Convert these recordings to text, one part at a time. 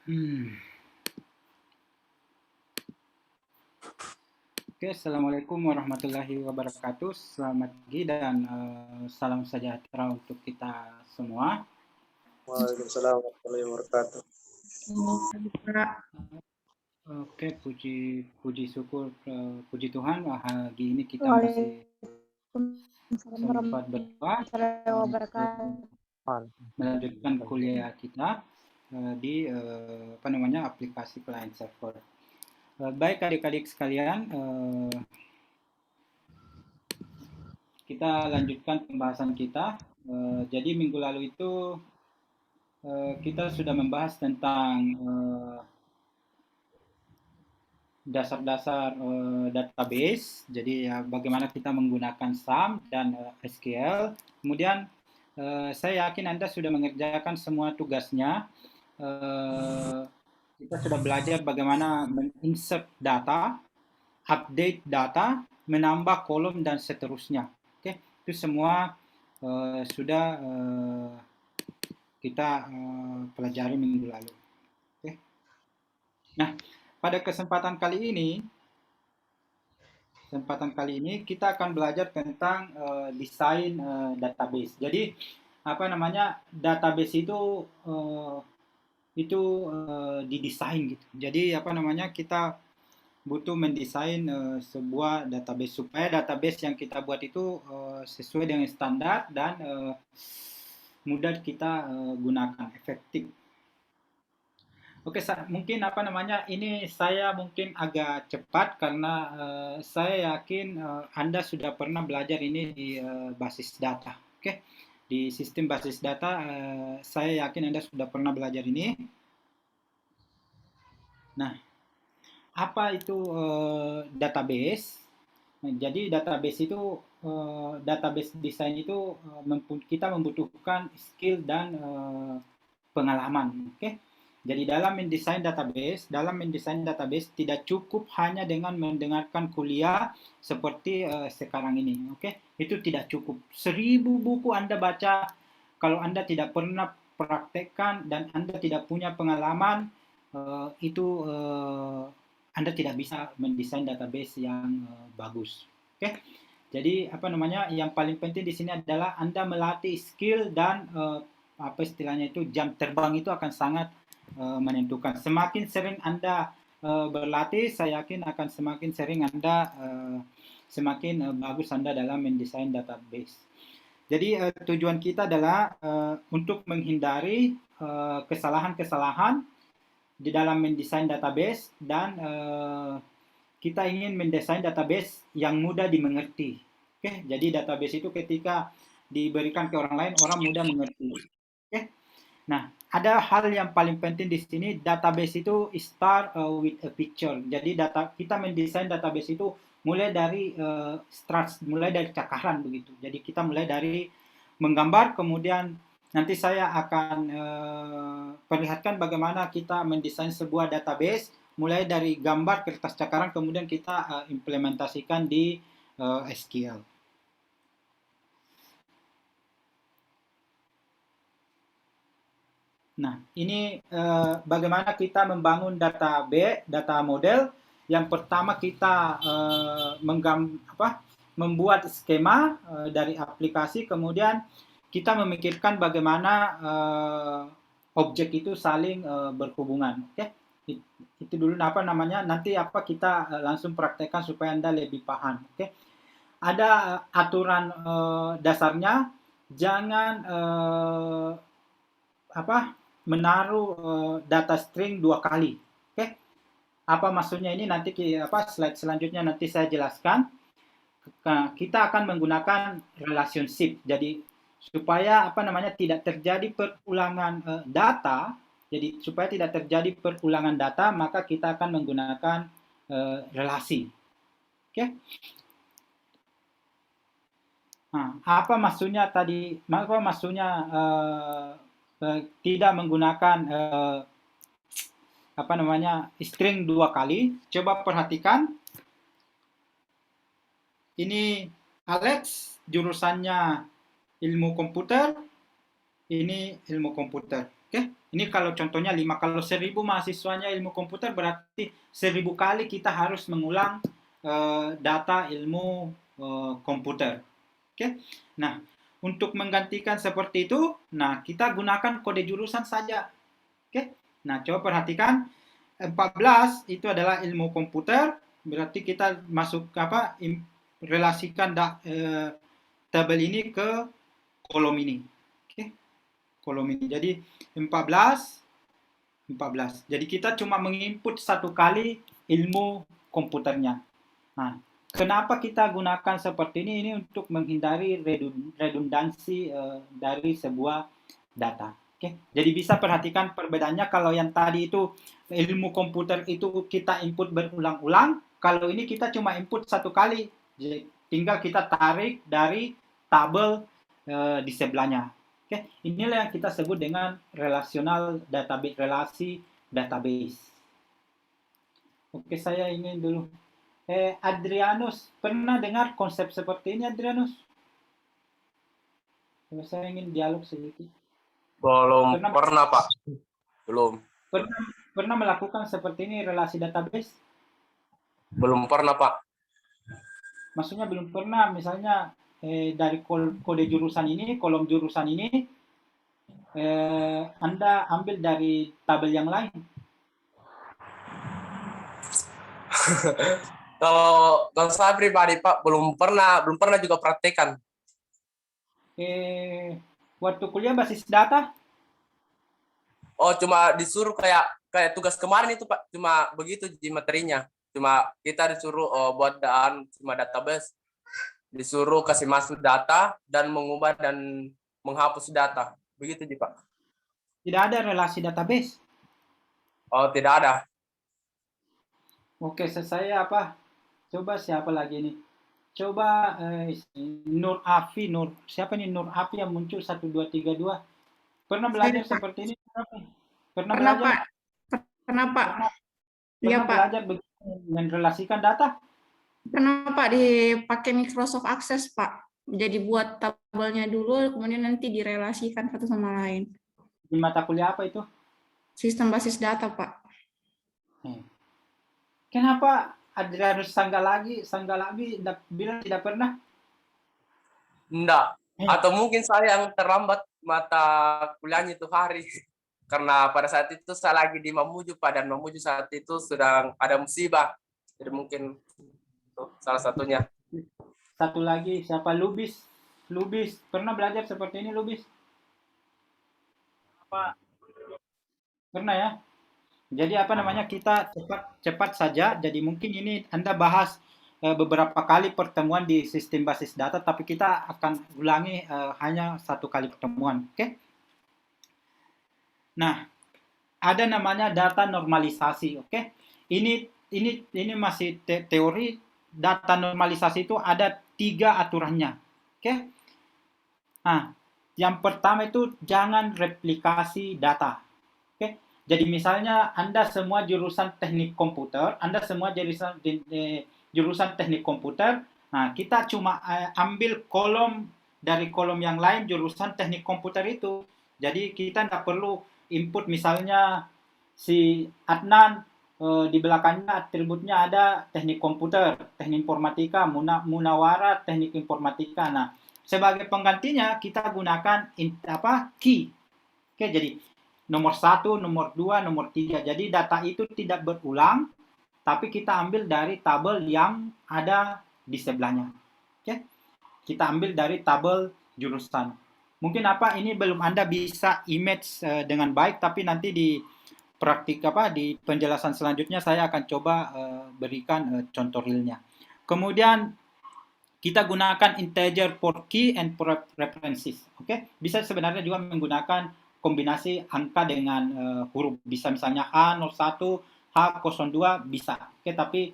Hmm. Oke, Assalamualaikum warahmatullahi wabarakatuh. Selamat pagi dan salam sejahtera untuk kita semua. Waalaikumsalam warahmatullahi wabarakatuh. Oke, puji syukur, puji Tuhan, pagi ini kita masih Waalaikumsalam sempat berdoa warahmatullahi untuk wabarakatuh. melanjutkan kuliah kita di aplikasi client server. Baik adik-adik sekalian, kita lanjutkan pembahasan kita. Jadi minggu lalu itu kita sudah membahas tentang dasar-dasar database. Jadi ya bagaimana kita menggunakan SAM dan SQL. Kemudian saya yakin Anda sudah mengerjakan semua tugasnya. Kita sudah belajar bagaimana menginsert data, update data, menambah kolom dan seterusnya. Oke, itu semua sudah kita pelajari minggu lalu. Oke. Nah, pada kesempatan kali ini kita akan belajar tentang desain database. Jadi database itu didesain gitu. Jadi kita butuh mendesain sebuah database supaya database yang kita buat itu sesuai dengan standar dan mudah kita gunakan, efektif. Oke, mungkin ini saya mungkin agak cepat karena saya yakin Anda sudah pernah belajar ini di basis data. Oke, di sistem basis data saya yakin Anda sudah pernah belajar ini. Nah, apa itu database? Nah, jadi database itu database design itu kita membutuhkan skill dan pengalaman. Oke. Jadi dalam mendesain database tidak cukup hanya dengan mendengarkan kuliah seperti sekarang ini. Oke. Itu tidak cukup. 1000 buku Anda baca, kalau Anda tidak pernah praktekkan dan Anda tidak punya pengalaman, Anda tidak bisa mendesain database yang bagus. Oke. Jadi yang paling penting di sini adalah Anda melatih skill dan istilahnya itu jam terbang itu akan sangat menentukan. Semakin sering Anda berlatih, saya yakin akan semakin sering Anda semakin bagus Anda dalam mendesain database. Jadi tujuan kita adalah untuk menghindari kesalahan-kesalahan di dalam mendesain database dan kita ingin mendesain database yang mudah dimengerti. Oke, jadi database itu ketika diberikan ke orang lain, orang mudah mengerti. Oke. Nah, ada hal yang paling penting di sini, database itu start with a picture. Jadi kita mendesain database itu mulai dari mulai dari cakaran begitu. Jadi kita mulai dari menggambar, kemudian nanti saya akan perlihatkan bagaimana kita mendesain sebuah database mulai dari gambar kertas cakaran, kemudian kita implementasikan di SQL. Nah, ini bagaimana kita membangun data model. Yang pertama kita membuat skema dari aplikasi, kemudian kita memikirkan bagaimana objek itu saling berhubungan. Oke, itu dulu nanti kita langsung praktekkan supaya Anda lebih paham. Oke, ada aturan dasarnya, jangan menaruh data string 2 kali. Oke. Apa maksudnya ini nanti slide selanjutnya nanti saya jelaskan. Kita akan menggunakan relationship. Jadi supaya tidak terjadi perulangan data, jadi supaya tidak terjadi perulangan data, maka kita akan menggunakan relasi. Oke. Nah, apa maksudnya tidak menggunakan string 2 kali? Coba perhatikan. Ini Alex, jurusannya ilmu komputer. Ini ilmu komputer. Oke, ini kalau contohnya 5, kalau 1000 mahasiswanya ilmu komputer berarti 1000 kali kita harus mengulang data ilmu komputer. Oke, nah untuk menggantikan seperti itu, nah kita gunakan kode jurusan saja. Oke, nah coba perhatikan 14 itu adalah ilmu komputer, berarti kita masuk relasikan tabel ini ke kolom ini. Oke, kolom ini. Jadi 14. Jadi kita cuma menginput satu kali ilmu komputernya. Nah, kenapa kita gunakan seperti ini? Ini untuk menghindari redundansi dari sebuah data. Oke, jadi bisa perhatikan perbedaannya. Kalau yang tadi itu ilmu komputer itu kita input berulang-ulang, kalau ini kita cuma input satu kali. Jadi tinggal kita tarik dari tabel di sebelahnya. Oke, inilah yang kita sebut dengan relational database, relasi database. Oke, saya ingin dulu. Adrianus, pernah dengar konsep seperti ini, Adrianus? Saya ingin dialog sedikit. Belum pernah, Pak. Belum. Pernah melakukan seperti ini relasi database? Belum pernah, Pak. Maksudnya belum pernah, misalnya dari kode jurusan ini, kolom jurusan ini, Anda ambil dari tabel yang lain. Kalau saya pribadi, Pak, belum pernah juga praktekan. Waktu kuliah basis data? Oh, cuma disuruh kayak tugas kemarin itu, Pak. Cuma begitu di materinya. Cuma kita disuruh buat cuma database. Disuruh kasih masuk data dan mengubah dan menghapus data. Begitu, Pak. Tidak ada relasi database? Oh, tidak ada. Oke, saya coba siapa lagi nih? Coba Nur Afi, siapa nih Nur Afi yang muncul 1232? Pernah belajar seperti ini? Pernah belajar? Pak. Pernah, Pak. Iya, Pak. Belajar menrelasikan data? Pernah, Pak, dipakai Microsoft Access, Pak. Jadi buat tabelnya dulu, kemudian nanti direlasikan satu sama lain. Di mata kuliah apa itu? Sistem basis data, Pak. Kenapa Adrianus Sanggalagi bilang tidak pernah? Enggak. Atau mungkin saya yang terlambat mata kuliahnya itu hari. Karena pada saat itu saya lagi di Mamuju, Pak, dan Mamuju saat itu sedang ada musibah. Jadi mungkin itu salah satunya. Satu lagi, siapa? Lubis. Pernah belajar seperti ini, Lubis? Pernah ya? Jadi kita cepat saja. Jadi mungkin ini Anda bahas beberapa kali pertemuan di sistem basis data, tapi kita akan ulangi hanya satu kali pertemuan. Oke? Nah, ada namanya data normalisasi. Oke? Ini masih teori. Data normalisasi itu ada 3 aturannya. Oke? Nah, yang pertama itu jangan replikasi data. Oke? Jadi misalnya Anda semua jurusan teknik komputer, jurusan teknik komputer, nah kita cuma ambil dari kolom yang lain jurusan teknik komputer itu. Jadi kita tidak perlu input misalnya si Adnan di belakangnya atributnya ada teknik komputer, teknik informatika, Munawara teknik informatika. Nah, sebagai penggantinya kita gunakan key. Oke, jadi nomor 1, nomor 2, nomor 3. Jadi data itu tidak berulang, tapi kita ambil dari tabel yang ada di sebelahnya. Oke, kita ambil dari tabel jurusan. Mungkin ini belum Anda bisa image dengan baik, tapi nanti di di penjelasan selanjutnya saya akan coba berikan contoh realnya. Kemudian kita gunakan integer for key and for references. Oke, bisa sebenarnya juga menggunakan kombinasi angka dengan huruf. Bisa misalnya H01, H02 bisa. Oke, tapi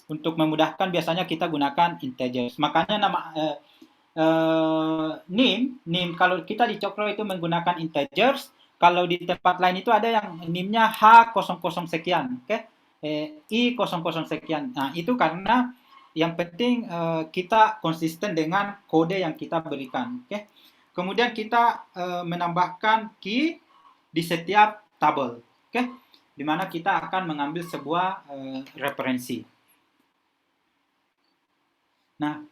untuk memudahkan biasanya kita gunakan integers. Makanya nama NIM kalau kita di Cokro itu menggunakan integers. Kalau di tempat lain itu ada yang NIM-nya H00 sekian, oke? I00 sekian. Nah, itu karena yang penting kita konsisten dengan kode yang kita berikan, oke? Kemudian kita menambahkan key di setiap tabel. Oke, di mana kita akan mengambil sebuah referensi. Nah,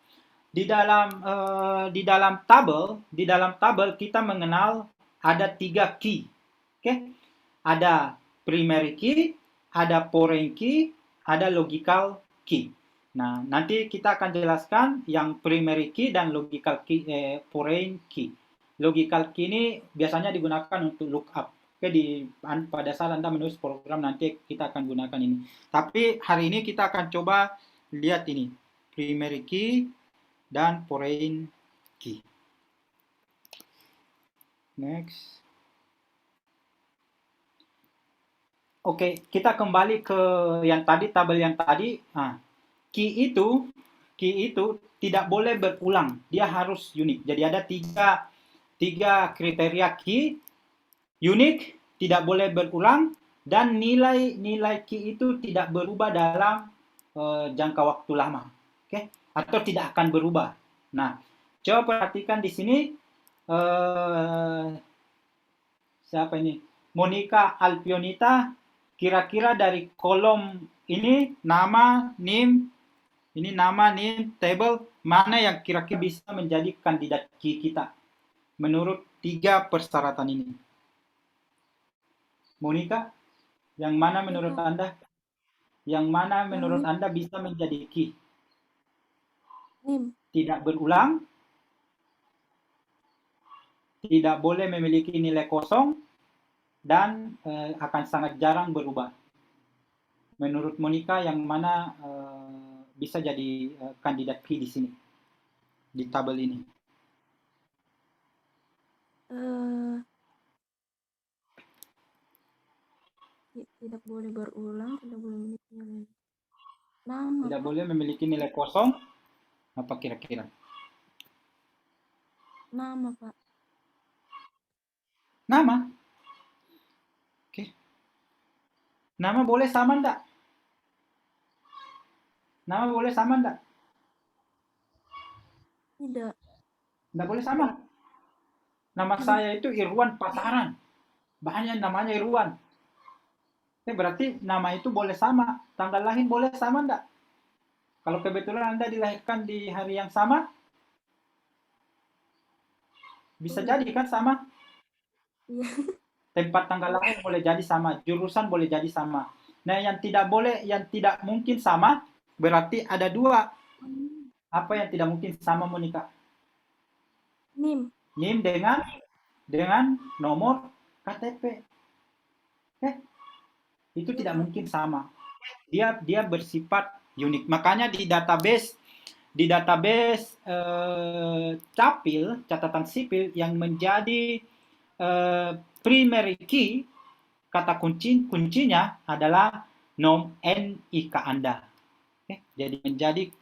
di dalam tabel kita mengenal ada 3 key. Oke, ada primary key, ada foreign key, ada logical key. Nah, nanti kita akan jelaskan yang primary key dan logical key, foreign key. Logical key ini biasanya digunakan untuk lookup. Oke, pada saat Anda menulis program nanti kita akan gunakan ini. Tapi hari ini kita akan coba lihat ini, primary key dan foreign key. Next. Oke, kita kembali ke yang tadi, tabel yang tadi. Nah, key itu tidak boleh berulang, dia harus unik. Jadi ada tiga kriteria key: unik, tidak boleh berulang, dan nilai key itu tidak berubah dalam jangka waktu lama. Oke, atau tidak akan berubah. Nah, coba perhatikan di sini, siapa ini? Monica Alpionita, kira-kira dari kolom ini nama, name, ini nama, name, table, mana yang kira-kira bisa menjadi kandidat key kita menurut 3 persyaratan ini? Monica, yang mana menurut Anda? Yang mana menurut Anda bisa menjadi key? Tidak berulang, tidak boleh memiliki nilai kosong, dan akan sangat jarang berubah. Menurut Monica, yang mana bisa jadi kandidat key di sini, di tabel ini? Tidak boleh berulang, tidak boleh memiliki nilai nama. Tidak boleh memiliki nilai kosong. Apa kira-kira? Nama, Pak. Nama. Oke. Nama boleh sama enggak? Nama boleh sama enggak? Tidak. Enggak boleh sama. Nama saya itu Irwan Pasaran. Banyak namanya Irwan. Berarti nama itu boleh sama. Tanggal lahir boleh sama enggak? Kalau kebetulan Anda dilahirkan di hari yang sama, bisa jadi kan sama? Iya. Tempat tanggal lahir boleh jadi sama, jurusan boleh jadi sama. Nah, yang tidak boleh, yang tidak mungkin sama, berarti ada 2. Apa yang tidak mungkin sama, Monica? NIM. NIM dengan nomor KTP. Itu tidak mungkin sama. Dia bersifat unik. Makanya di database capil, catatan sipil, yang menjadi primary key, kata kuncinya adalah NIK Anda. Jadi menjadi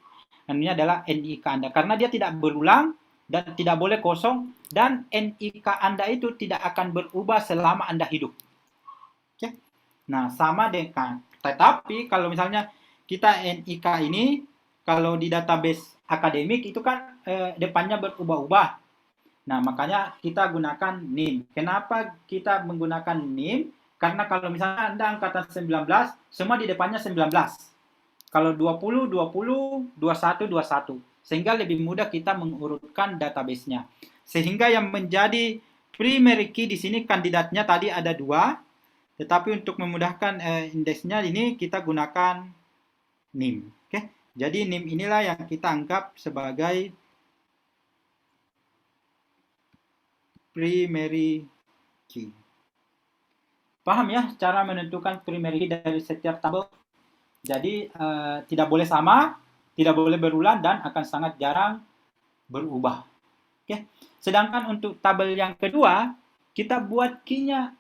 ini adalah NIK Anda, karena dia tidak berulang dan tidak boleh kosong, dan NIK Anda itu tidak akan berubah selama Anda hidup. Nah, sama dengan, tetapi kalau misalnya kita NIK ini, kalau di database akademik itu kan depannya berubah-ubah. Nah, makanya kita gunakan NIM. Kenapa kita menggunakan NIM? Karena kalau misalnya Anda angkatan 19, semua di depannya 19. Kalau 20, 20, 21, 21. Sehingga lebih mudah kita mengurutkan database-nya. Sehingga yang menjadi primary key di sini kandidatnya tadi ada 2. Tetapi untuk memudahkan indeksnya ini kita gunakan NIM. Oke. Jadi NIM inilah yang kita anggap sebagai primary key. Paham ya cara menentukan primary key dari setiap tabel? Jadi tidak boleh sama, tidak boleh berulang, dan akan sangat jarang berubah. Oke. Sedangkan untuk tabel yang kedua, kita buat key-nya.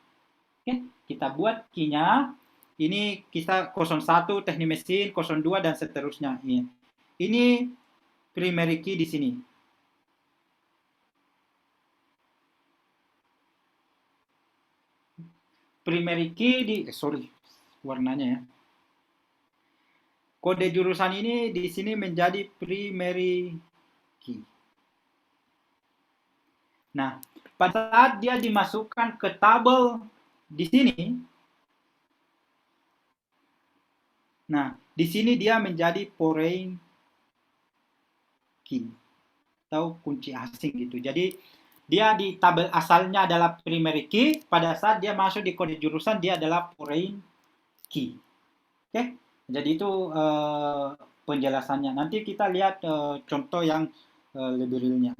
Oke. Kita buat key-nya, ini kita 01 teknik mesin, 02 dan seterusnya. Ini primary key di sini. Primary key warnanya ya. Kode jurusan ini di sini menjadi primary key. Nah, pada saat dia dimasukkan ke tabel di sini, nah, di sini dia menjadi foreign key atau kunci asing gitu. Jadi dia di tabel asalnya adalah primary key, pada saat dia masuk di kode jurusan dia adalah foreign key. Oke, jadi itu penjelasannya. Nanti kita lihat contoh yang lebih realnya.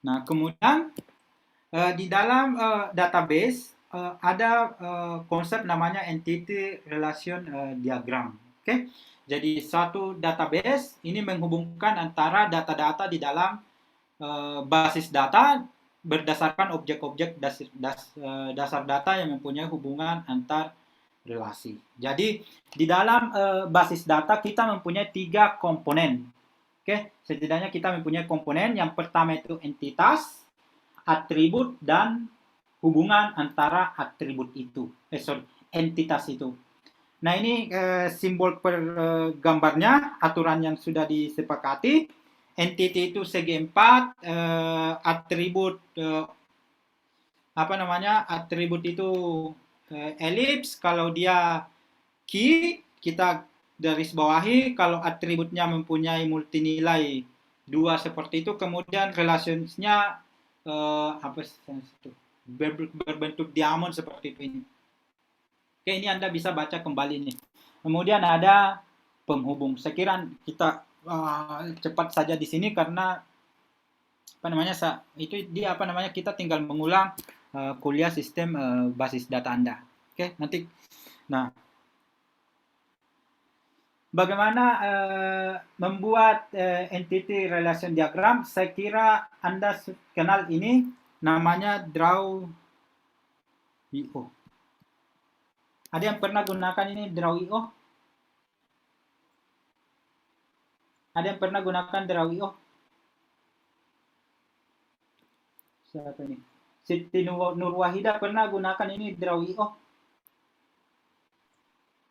Nah, kemudian di dalam database ada konsep namanya entity relation diagram. Oke, jadi suatu database ini menghubungkan antara data-data di dalam basis data berdasarkan objek-objek dasar data yang mempunyai hubungan antar relasi. Jadi di dalam basis data kita mempunyai 3 komponen. Oke, setidaknya kita mempunyai komponen. Yang pertama itu entitas, atribut, dan hubungan antara atribut itu. Entitas itu. Nah, ini simbol per gambarnya, aturan yang sudah disepakati. Entity itu segi 4, atribut atribut itu elips, kalau dia key kita garis bawahi, kalau atributnya mempunyai multi nilai 2 seperti itu, kemudian relationsnya berbentuk diamond seperti itu ini. Oke, ini Anda bisa baca kembali nih. Kemudian ada penghubung. Sekiranya kita cepat saja di sini karena kita tinggal mengulang kuliah sistem basis data Anda. Oke, nanti. Nah, bagaimana membuat entity relation diagram? Saya kira Anda kenal ini, namanya Draw.io. Ada yang pernah gunakan ini Draw.io? Ada yang pernah gunakan Draw.io? Siapa ini? Siti Nurwahida pernah gunakan ini Draw.io?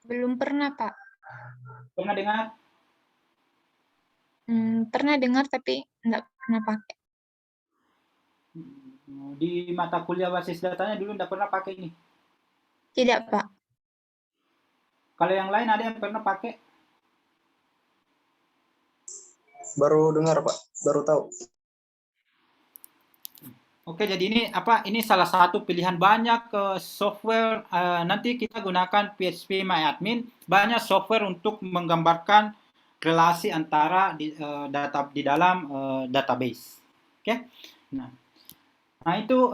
Belum pernah, Pak. Pernah dengar? Pernah dengar tapi nggak pernah pakai. Di mata kuliah basis datanya dulu nggak pernah pakai ini? Tidak, Pak. Kalau yang lain ada yang pernah pakai? Baru dengar, Pak. Baru tahu. Oke, jadi ini salah satu pilihan banyak software. Nanti kita gunakan PHPMyAdmin. Banyak software untuk menggambarkan relasi antara data di dalam database. Oke. Nah itu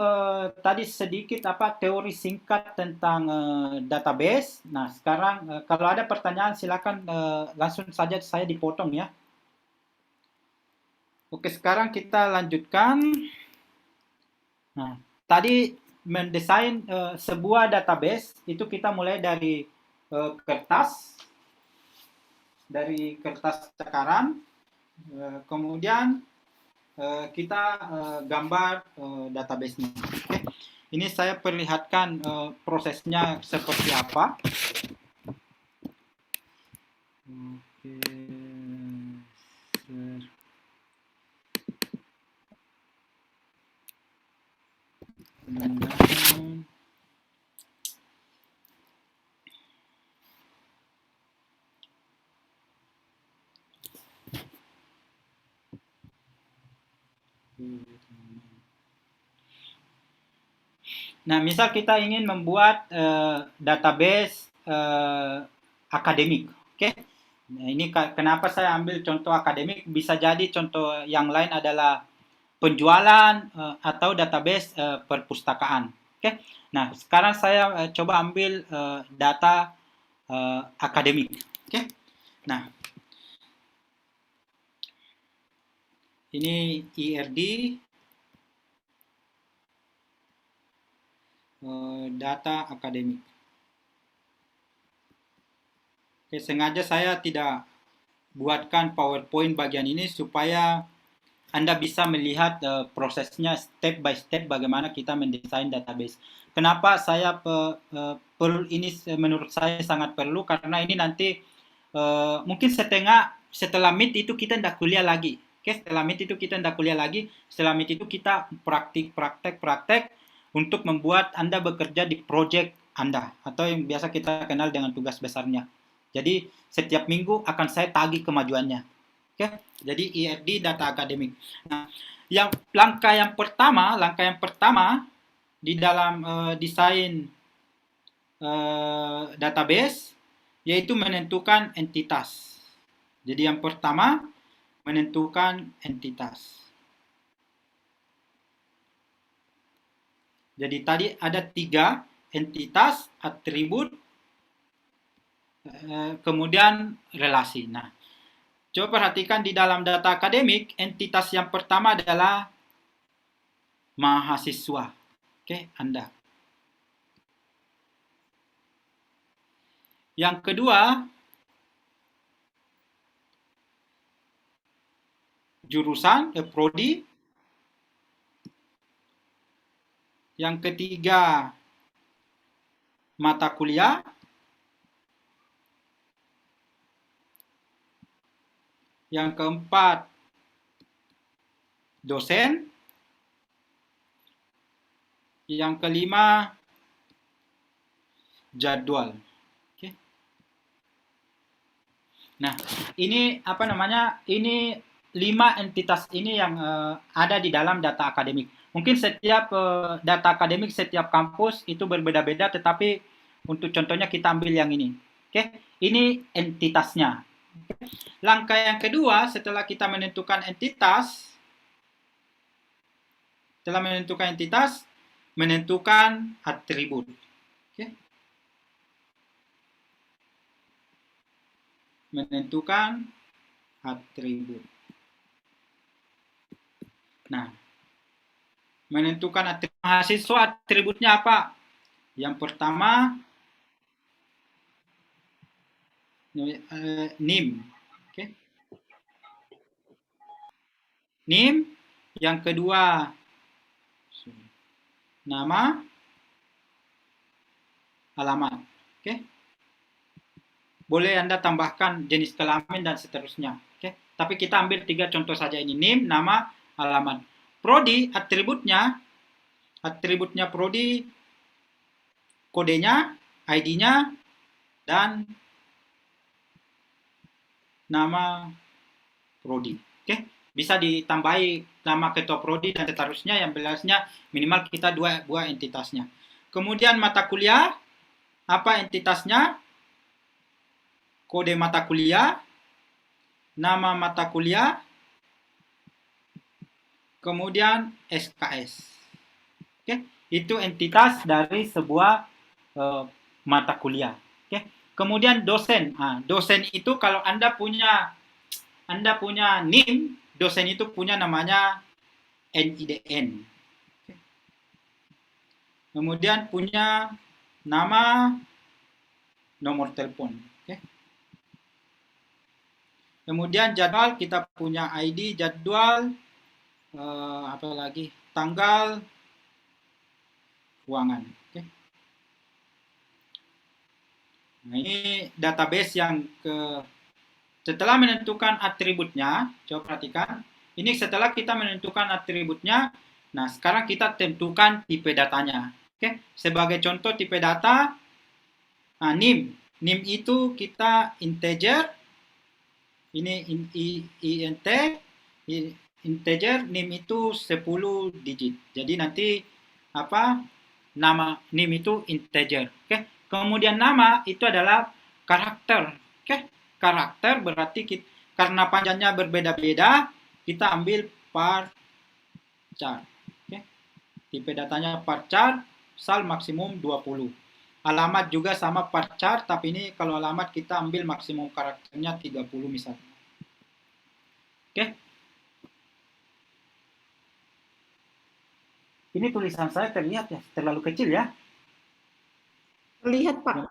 tadi sedikit teori singkat tentang database. Nah, sekarang kalau ada pertanyaan silakan langsung saja saya dipotong ya. Oke, sekarang kita lanjutkan. Nah, tadi mendesain sebuah database itu kita mulai dari kertas cakaran, kemudian kita gambar database-nya. Oke. Ini saya perlihatkan prosesnya seperti apa. Oke. Nah, misal kita ingin membuat database akademik, oke? Nah, ini kenapa saya ambil contoh akademik, bisa jadi contoh yang lain adalah penjualan atau database perpustakaan, oke? Nah, sekarang saya coba ambil data akademik, oke? Nah, ini IRD, data akademik. Oke, sengaja saya tidak buatkan PowerPoint bagian ini supaya Anda bisa melihat prosesnya step by step bagaimana kita mendesain database. Kenapa saya perlu ini, menurut saya sangat perlu karena ini nanti mungkin setelah Meet itu kita tidak kuliah lagi. Oke, setelah Meet itu kita tidak kuliah lagi. Setelah Meet itu kita praktek untuk membuat Anda bekerja di project Anda, atau yang biasa kita kenal dengan tugas besarnya. Jadi setiap minggu akan saya tagih kemajuannya. Oke, jadi IRD data akademik. Nah, langkah yang pertama di dalam desain database yaitu menentukan entitas. Jadi yang pertama menentukan entitas. Jadi tadi ada 3 entitas, atribut, kemudian relasi. Nah, coba perhatikan di dalam data akademik, entitas yang pertama adalah mahasiswa. Oke, Anda. Yang kedua, jurusan, prodi. Yang ketiga, mata kuliah. Yang keempat, dosen. Yang kelima, jadwal. Oke. Nah, ini apa namanya? Ini 5 entitas ini yang ada di dalam data akademik. Mungkin setiap data akademik, setiap kampus itu berbeda-beda, tetapi untuk contohnya kita ambil yang ini. Oke, ini entitasnya. Langkah yang kedua, setelah kita menentukan entitas, menentukan atribut. Oke. Menentukan atribut. Nah, menentukan atribut mahasiswa, atributnya apa? Yang pertama, NIM. Oke. NIM. Yang kedua, nama, alamat. Oke. Boleh Anda tambahkan jenis kelamin dan seterusnya. Oke. Tapi kita ambil 3 contoh saja ini. NIM, nama, alamat. Prodi, atributnya prodi, kodenya, ID-nya, dan nama prodi. Oke, bisa ditambahi nama ketua prodi dan seterusnya, yang jelasnya minimal kita 2 entitasnya. Kemudian mata kuliah, apa entitasnya? Kode mata kuliah, nama mata kuliah, kemudian SKS. Oke, itu entitas dari sebuah mata kuliah. Oke, kemudian dosen. Dosen itu kalau Anda punya NIM, dosen itu punya namanya NIDN. Oke. Kemudian punya nama, nomor telepon. Oke. Kemudian jadwal, kita punya ID jadwal, apa lagi, tanggal, ruangan. Oke. Nah, ini database yang setelah menentukan atributnya, coba perhatikan, ini setelah kita menentukan atributnya, nah sekarang kita tentukan tipe datanya. Oke, sebagai contoh tipe data, NIM itu kita integer, ini int, integer, NIM itu 10 digit. Jadi nanti apa? Nama NIM itu integer. Oke. Kemudian nama itu adalah karakter. Oke. Karakter berarti karena panjangnya berbeda-beda, kita ambil varchar. Oke. Tipe datanya varchar, sal maksimum 20. Alamat juga sama varchar, tapi ini kalau alamat kita ambil maksimum karakternya 30 misalnya. Oke. Ini tulisan saya terlihat ya, terlalu kecil ya. Terlihat, Pak.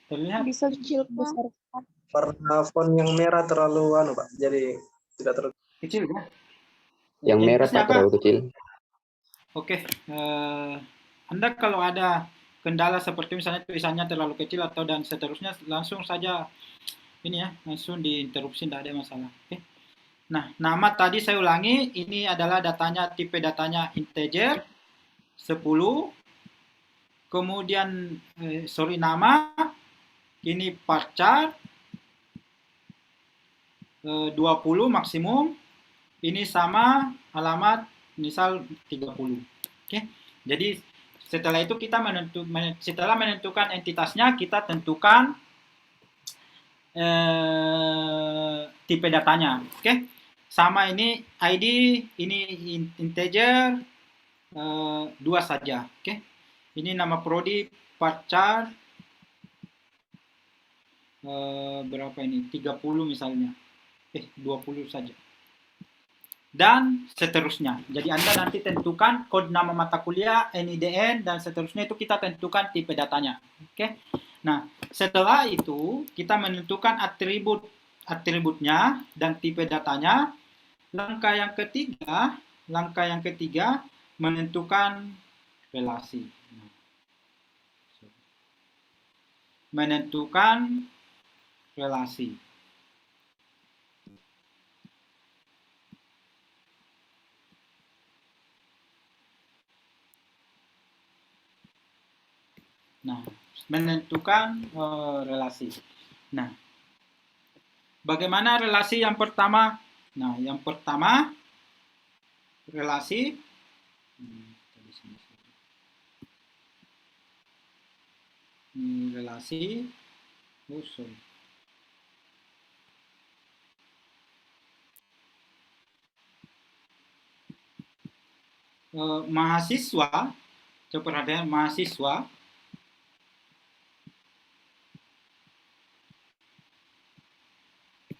Terlihat. Bisa kecil, besar. Warna font yang merah terlalu Pak, jadi tidak terlalu Kecil ya. Yang merah Entitasnya Pak terlalu kecil. Oke. Anda kalau ada kendala seperti misalnya tulisannya terlalu kecil atau dan seterusnya, langsung saja ini ya, langsung diinterupsi, tidak ada masalah. Oke. Nah, nama tadi saya ulangi, ini adalah datanya, tipe datanya integer 10. Kemudian nama ini varchar 20 maksimum. Ini sama alamat misal 30. Oke. Jadi setelah itu kita setelah menentukan entitasnya, kita tentukan tipe datanya. Oke. Sama ini ID, ini integer 2 saja. Oke. Ini nama prodi varchar berapa ini? 30 misalnya. 20 saja. Dan seterusnya. Jadi Anda nanti tentukan kode nama mata kuliah, NIDN, dan seterusnya itu kita tentukan tipe datanya. Oke. Nah, setelah itu kita menentukan atributnya dan tipe datanya. Langkah yang ketiga menentukan relasi. Menentukan relasi. Nah, menentukan relasi. Nah, bagaimana relasi yang pertama? Nah, yang pertama relasi mahasiswa. Coba perhatikan mahasiswa.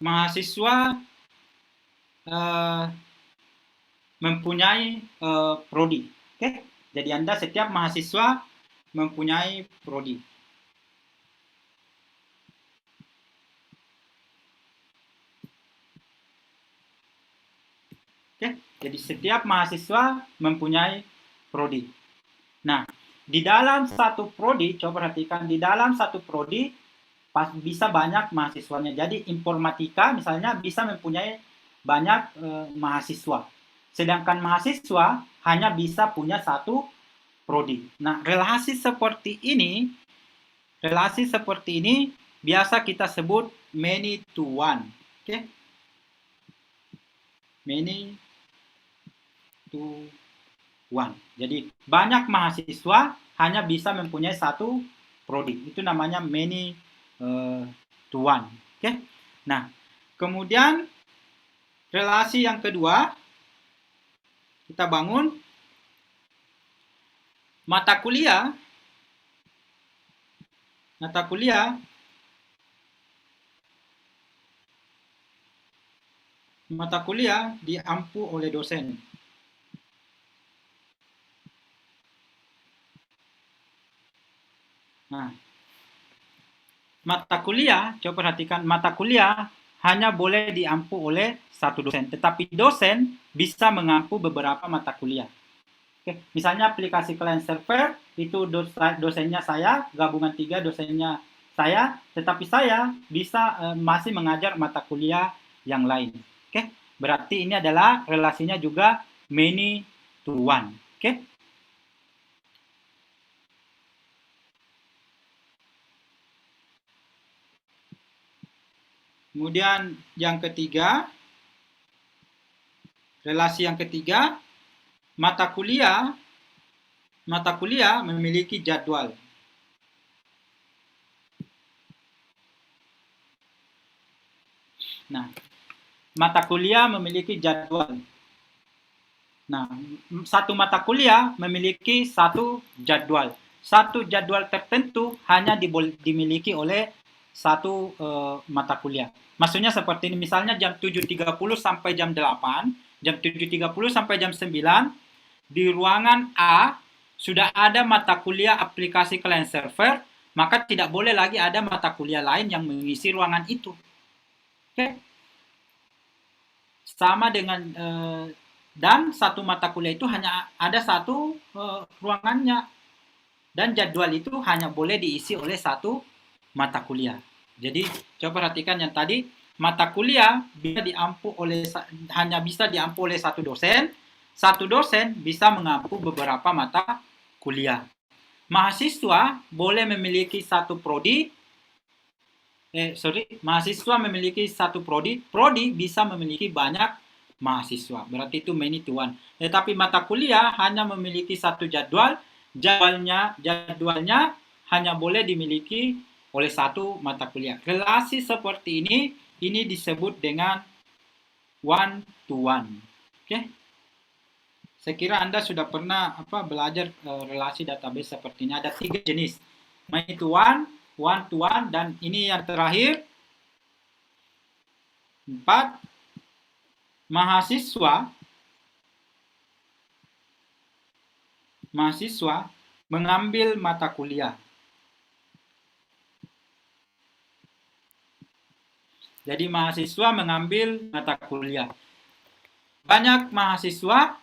Mahasiswa mempunyai prodi. Oke? Jadi Anda setiap mahasiswa mempunyai prodi. Oke? Jadi setiap mahasiswa mempunyai prodi. Nah, di dalam satu prodi, coba perhatikan, di dalam satu prodi bisa banyak mahasiswanya. Jadi informatika misalnya bisa mempunyai banyak mahasiswa. Sedangkan mahasiswa hanya bisa punya satu prodi. Nah, relasi seperti ini biasa kita sebut many to one. Oke? Many to one. Jadi banyak mahasiswa hanya bisa mempunyai satu prodi. Itu namanya many to one. Oke? Nah, kemudian relasi yang kedua kita bangun mata kuliah diampu oleh dosen. Nah, mata kuliah, coba perhatikan, mata kuliah hanya boleh diampu oleh satu dosen, tetapi dosen bisa mengampu beberapa mata kuliah. Oke, misalnya aplikasi client server itu dosennya saya, gabungan 3 dosennya saya, tetapi saya bisa masih mengajar mata kuliah yang lain. Oke, berarti ini adalah relasinya juga many to one. Oke. Kemudian yang ketiga, relasi yang ketiga, mata kuliah memiliki jadwal. Nah, mata kuliah memiliki jadwal. Nah, satu mata kuliah memiliki satu jadwal. Satu jadwal tertentu hanya dimiliki oleh satu mata kuliah. Maksudnya seperti ini, misalnya jam 7.30 sampai jam 8, jam 7.30 sampai jam 9, di ruangan A sudah ada mata kuliah aplikasi client server, maka tidak boleh lagi ada mata kuliah lain yang mengisi ruangan itu. Oke? Sama dengan dan satu mata kuliah itu hanya ada satu ruangannya, dan jadwal itu hanya boleh diisi oleh satu mata kuliah. Jadi coba perhatikan yang tadi, mata kuliah bisa diampu oleh hanya bisa diampu oleh satu dosen. Satu dosen bisa mengampu beberapa mata kuliah. Mahasiswa boleh memiliki satu prodi. Mahasiswa memiliki satu prodi. Prodi bisa memiliki banyak mahasiswa. Berarti itu many to one. Tetapi mata kuliah hanya memiliki satu jadwal. Jadwalnya hanya boleh dimiliki oleh satu mata kuliah. Relasi seperti ini disebut dengan one to one. Oke? Saya kira Anda sudah pernah belajar relasi database seperti ini. Ada 3 jenis. Many to one, dan ini yang terakhir 4. Mahasiswa mengambil mata kuliah. Jadi mahasiswa mengambil mata kuliah. Banyak mahasiswa,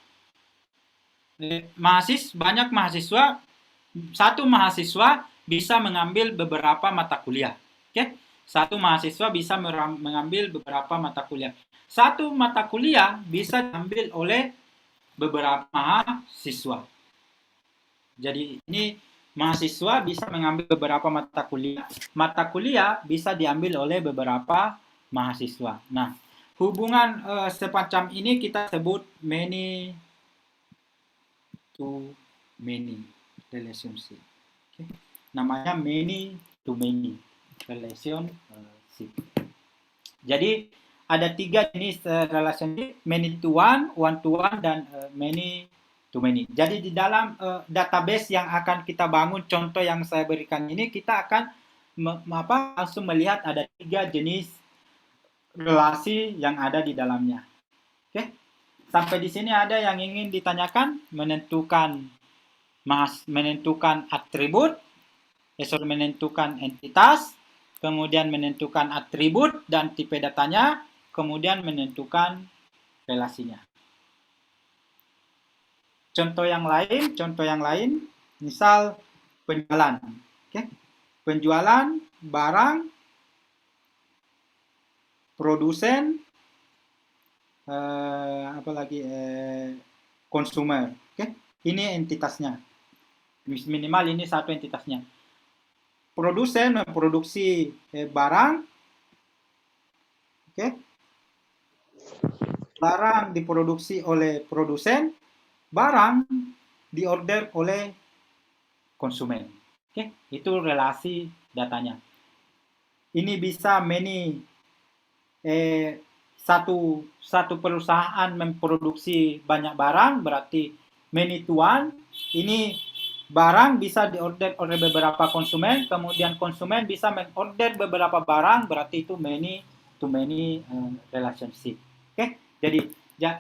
satu mahasiswa bisa mengambil beberapa mata kuliah. Oke? Satu mahasiswa bisa mengambil beberapa mata kuliah. Satu mata kuliah bisa diambil oleh beberapa mahasiswa. Jadi ini mahasiswa bisa mengambil beberapa mata kuliah. Mata kuliah bisa diambil oleh beberapa mahasiswa. Nah, hubungan semacam ini kita sebut many to many relationship. Okay. Namanya many to many relationship. Jadi ada 3 jenis relationship, many to one to one, dan many to many. Jadi di dalam database yang akan kita bangun, contoh yang saya berikan ini, kita akan langsung melihat ada 3 jenis relasi yang ada di dalamnya. Oke? Sampai di sini ada yang ingin ditanyakan? Menentukan atribut, menentukan entitas, kemudian menentukan atribut dan tipe datanya, kemudian menentukan relasinya. Contoh yang lain, misal penjualan. Oke? Penjualan barang, produsen, konsumer. Oke? Ini entitasnya. Minimal ini satu entitasnya. Produsen memproduksi barang. Oke? Barang diproduksi oleh produsen, barang diorder oleh konsumen. Oke? Itu relasi datanya. Ini bisa satu perusahaan memproduksi banyak barang, berarti many to one. Ini barang bisa diorder oleh beberapa konsumen, kemudian konsumen bisa mengorder beberapa barang, berarti itu many to many relationship. Oke? Jadi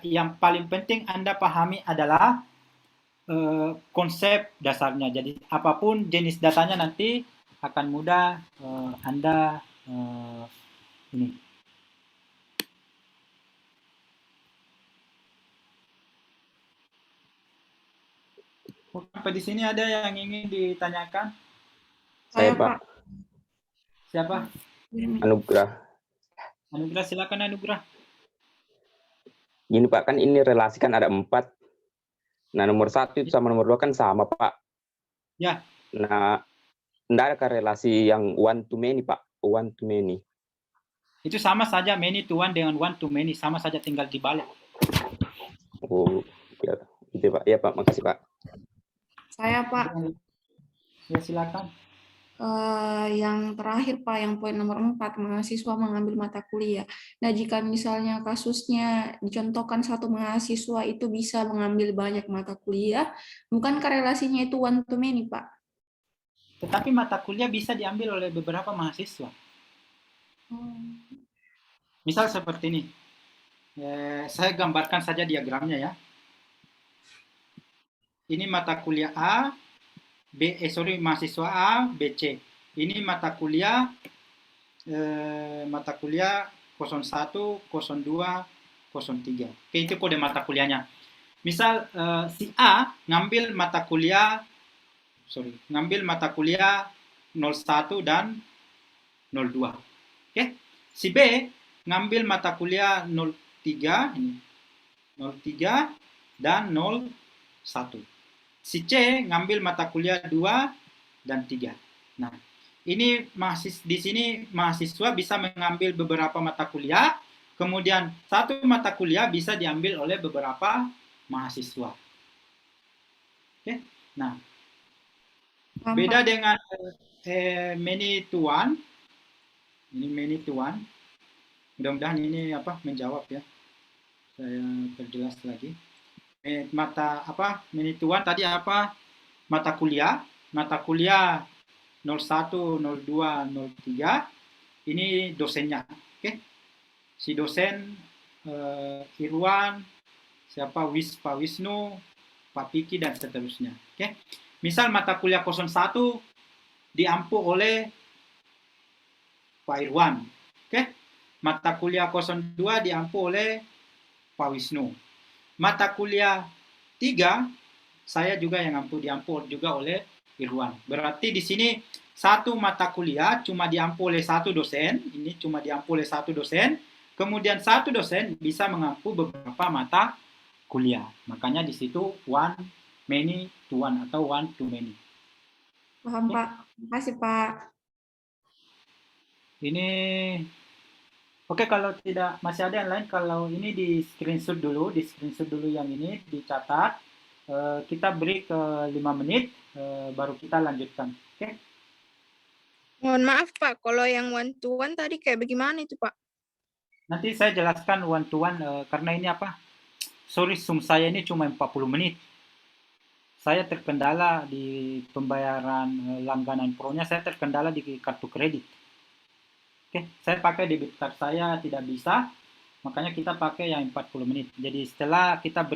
yang paling penting Anda pahami adalah konsep dasarnya. Jadi apapun jenis datanya nanti akan mudah Anda ini. Sampai di sini ada yang ingin ditanyakan? Saya, Pak. Siapa? Anugrah. Anugrah, silakan Anugrah. Gini Pak, kan ini relasi kan ada 4. Nah, nomor 1 itu sama nomor 2 kan sama, Pak. Ya. Nah, enggak ada relasi yang one to many, Pak. One to many. Itu sama saja, many to one dengan one to many. Sama saja, tinggal dibalik. Oh, ya. Itu Pak. Ya Pak, makasih Pak. Saya Pak. Ya, silakan. Yang terakhir Pak, yang poin nomor 4, mahasiswa mengambil mata kuliah. Nah, jika misalnya kasusnya dicontohkan satu mahasiswa itu bisa mengambil banyak mata kuliah, bukankah relasinya itu one to many, Pak? Tetapi mata kuliah bisa diambil oleh beberapa mahasiswa. Misal seperti ini. Saya gambarkan saja diagramnya ya. Ini mata kuliah A, mahasiswa A, BC. Ini mata kuliah 01, 02, 03. Oke, itu kode mata kuliahnya. Misal si A ngambil mata kuliah 01 dan 02. Oke. Si B ngambil mata kuliah 03 ini. 03 dan 01. Si C ngambil mata kuliah 2 dan 3. Nah, ini di sini mahasiswa bisa mengambil beberapa mata kuliah, kemudian satu mata kuliah bisa diambil oleh beberapa mahasiswa. Oke. Nah, beda dengan many to one. Ini many to one. Mudah-mudahan ini menjawab ya. Saya perjelas lagi. Many to one tadi mata kuliah 01, 02, 03 ini dosennya. Oke. Si dosen Irwan, siapa Pak Wisnu, Pak Piki dan seterusnya. Oke. Misal mata kuliah 01 diampu oleh Pak Irwan. Oke. Mata kuliah 02 diampu oleh Pak Wisnu. Mata kuliah 3 saya juga yang diampu juga oleh Irwan. Berarti di sini satu mata kuliah cuma diampu oleh satu dosen, ini cuma diampu oleh satu dosen, kemudian satu dosen bisa mengampu beberapa mata kuliah. Makanya di situ one many to one atau one to many. Paham, Pak. Terima kasih, Pak. Ini oke, kalau tidak masih ada yang lain, kalau ini di screenshot dulu yang ini dicatat. Kita beri ke 5 menit, baru kita lanjutkan. Oke? Mohon maaf Pak, kalau yang one to one tadi kayak bagaimana itu Pak? Nanti saya jelaskan one to one, karena ini sorry, Zoom saya ini cuma 40 menit. Saya terkendala di pembayaran langganan Pro-nya, saya terkendala di kartu kredit. Oke, saya pakai debit card saya tidak bisa, makanya kita pakai yang 40 menit. Jadi setelah kita beri